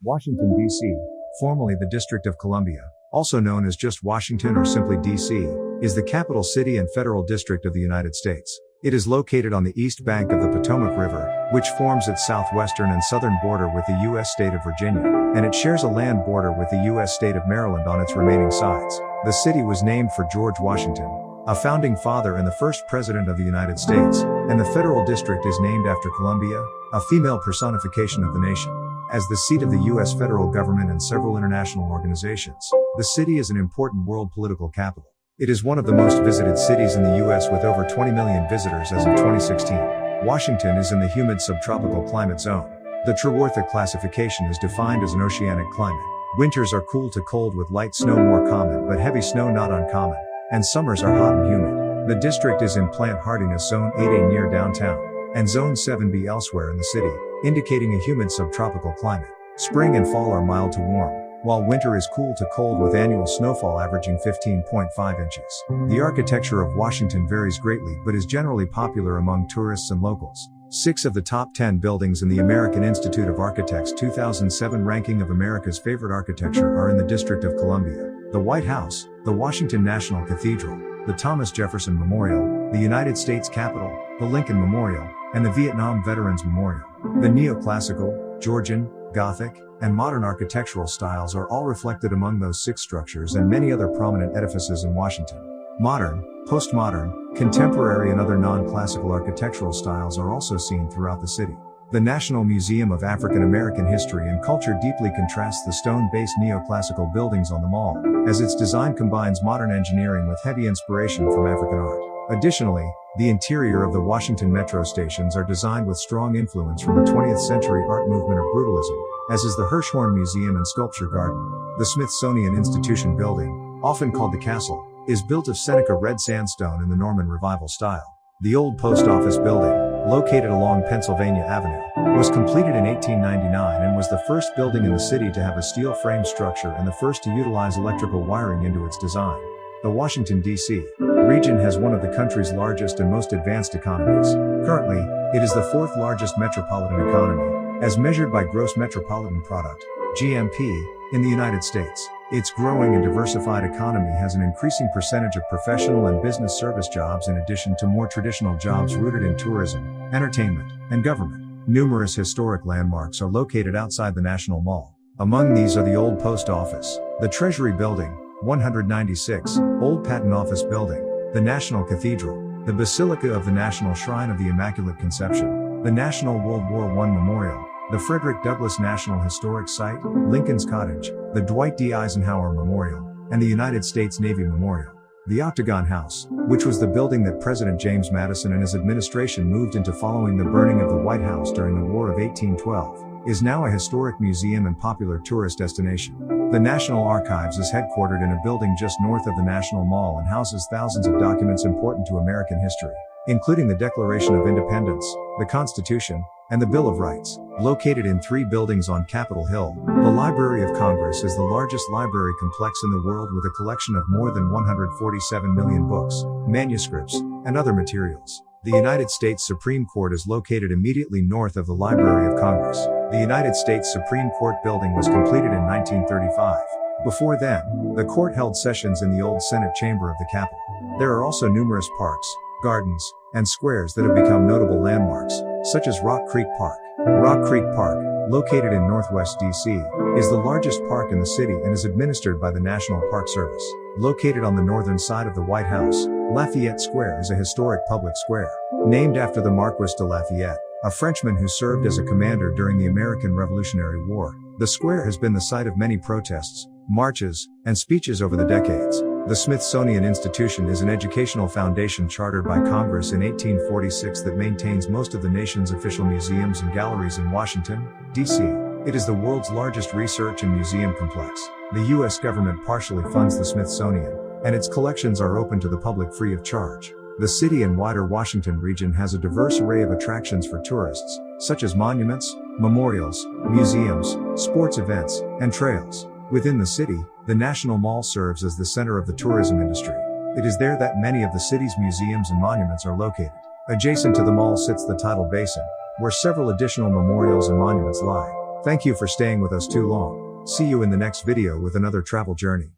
Washington, D.C., formerly the District of Columbia, also known as just Washington or simply D.C., is the capital city and federal district of the United States. It is located on the east bank of the Potomac River, which forms its southwestern and southern border with the U.S. state of Virginia, and it shares a land border with the U.S. state of Maryland on its remaining sides. The city was named for George Washington, a founding father and the first president of the United States, and the federal district is named after Columbia, a female personification of the nation. As the seat of the U.S. federal government and several international organizations, the city is an important world political capital. It is one of the most visited cities in the U.S. with over 20 million visitors as of 2016. Washington is in the humid subtropical climate zone. The Trewortha classification is defined as an oceanic climate. Winters are cool to cold with light snow more common but heavy snow not uncommon, and summers are hot and humid. The district is in plant hardiness zone 8A near downtown, and zone 7B elsewhere in the city, indicating a humid subtropical climate. Spring and fall are mild to warm, while winter is cool to cold with annual snowfall averaging 15.5 inches. The architecture of Washington varies greatly but is generally popular among tourists and locals. 6 of the top 10 buildings in the American Institute of Architects 2007 ranking of America's favorite architecture are in the District of Columbia: the White House, the Washington National Cathedral, the Thomas Jefferson Memorial, the United States Capitol, the Lincoln Memorial, and the Vietnam Veterans Memorial. The neoclassical, Georgian, Gothic, and modern architectural styles are all reflected among those 6 structures and many other prominent edifices in Washington. Modern, postmodern, contemporary and other non-classical architectural styles are also seen throughout the city. The National Museum of African American History and Culture deeply contrasts the stone-based neoclassical buildings on the mall, as its design combines modern engineering with heavy inspiration from African art. Additionally, the interior of the Washington metro stations are designed with strong influence from the 20th century art movement of brutalism, as is the Hirshhorn Museum and Sculpture Garden. The Smithsonian Institution building, often called the Castle, is built of Seneca red sandstone in the Norman Revival style. The old post office building, located along Pennsylvania Avenue, was completed in 1899 and was the first building in the city to have a steel frame structure and the first to utilize electrical wiring into its design. The Washington, D.C. region has one of the country's largest and most advanced economies. Currently, it is the 4th largest metropolitan economy, as measured by Gross Metropolitan Product, GMP, in the United States. Its growing and diversified economy has an increasing percentage of professional and business service jobs in addition to more traditional jobs rooted in tourism, entertainment, and government. Numerous historic landmarks are located outside the National Mall. Among these are the Old Post Office, the Treasury Building, 196, Old Patent Office Building, the National Cathedral, the Basilica of the National Shrine of the Immaculate Conception, the National World War I Memorial, the Frederick Douglass National Historic Site, Lincoln's Cottage, the Dwight D. Eisenhower Memorial, and the United States Navy Memorial. The Octagon House, which was the building that President James Madison and his administration moved into following the burning of the White House during the War of 1812, is now a historic museum and popular tourist destination. The National Archives is headquartered in a building just north of the National Mall and houses thousands of documents important to American history, including the Declaration of Independence, the Constitution, and the Bill of Rights. Located in 3 buildings on Capitol Hill, the Library of Congress is the largest library complex in the world with a collection of more than 147 million books, manuscripts, and other materials. The United States Supreme Court is located immediately north of the Library of Congress. The United States Supreme Court building was completed in 1935. Before then, the court held sessions in the old Senate chamber of the Capitol. There are also numerous parks, gardens, and squares that have become notable landmarks, such as Rock Creek Park. Rock Creek Park, located in northwest D.C., is the largest park in the city and is administered by the National Park Service. Located on the northern side of the White House, Lafayette Square is a historic public square, named after the Marquis de Lafayette, a Frenchman who served as a commander during the American Revolutionary War. The square has been the site of many protests, marches, and speeches over the decades. The Smithsonian Institution is an educational foundation chartered by Congress in 1846 that maintains most of the nation's official museums and galleries in Washington, D.C. It is the world's largest research and museum complex. The U.S. government partially funds the Smithsonian, and its collections are open to the public free of charge. The city and wider Washington region has a diverse array of attractions for tourists, such as monuments, memorials, museums, sports events, and trails. Within the city, the National Mall serves as the center of the tourism industry. It is there that many of the city's museums and monuments are located. Adjacent to the mall sits the tidal basin, where several additional memorials and monuments lie. Thank you for staying with us too long. See you in the next video with another travel journey.